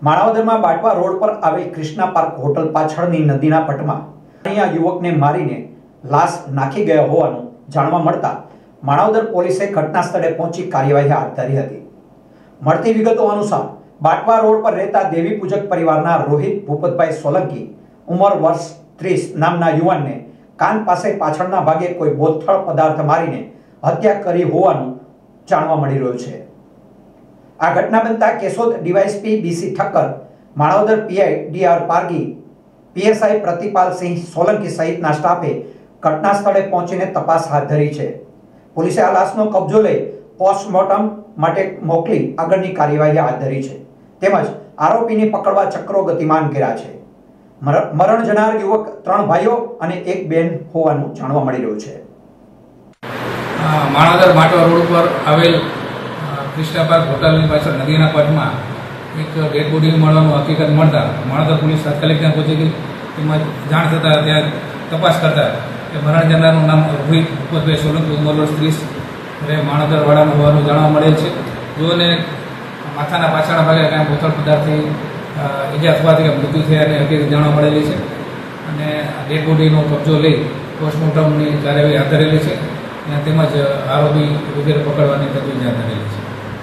માણાવદરમાં Batwa road પર આવેલ Krishna park hotel પાછળની નદીના પટમાં અહીંયા યુવકને મારીને લાશ નાખી ગયા હોવાનું જાણવા મળતા માણાવદર પોલીસે ઘટના સ્થળે પહોંચી કાર્યવાહી હાથ ધરી હતી। મળતી વિગતો અનુસાર બાટવા રોડ પર રહેતા દેવી પૂજક પરિવારના રોહિત ભૂપતભાઈ સોલંકી ઉંમર વર્ષ 30 નામના યુવાનને કાન પાસે પાછળના ભાગે કોઈ બોથળ પદાર્થ મારીને હત્યા કરી હોવાનું જાણવા મળી રહ્યું છે। આ ઘટના બનતા Keshod DYSP BC Thakkar, Manavadar PI DR Pargi, PSI Pratipalsinh Solanki સહિતના સ્ટાફે ઘટના સ્થળે પહોંચીને તપાસ હાથ ધરી છે। પોલીસે આ લાશનો કબજો લઈ પોસ્ટમોર્ટમ માટે મોકલી આગળની કાર્યવાહી હાથ ધરી છે, તેમજ આરોપીને પકડવા ચક્રો ગતિમાન કર્યા છે। મરણ જનાર યુવક 3 ભાઈઓ અને 1 બહેન હોવાનું જાણવા મળી રહ્યું છે। માણાવદર બાટવા રોડ પર આવેલ ક્રિષ્ના પાર્ક હોટલની પાછળ નદીના પટમાં એક ડેડ બોડી મળવાનું હકીકત મળતા માણાવદર પોલીસ તાત્કાલિક ત્યાં પહોંચી ગઈ। તેમાં જાણ થતાં ત્યાં તપાસ કરતા કે મરણ જનારનું નામ રોહિત ભૂપતભાઈ સોલંકી ઉંમર વર્ષ 30 રહે માણાવદરવાળાનું હોવાનું જાણવા મળેલ છે। જોને માથાના પાછળના ભાગે કાંઈ બોથળ પદાર્થથી ઈજા થવાથી મૃત્યુ થયાની હકીકત જાણવા મળેલી છે અને ડેડ બોડીનો કબજો લઈ પોસ્ટમોર્ટમની કાર્યવાહી હાથ ધરેલી છે તેમજ આરોપી વગેરે પકડવાની તજવીજ હાથ ધરેલી છે।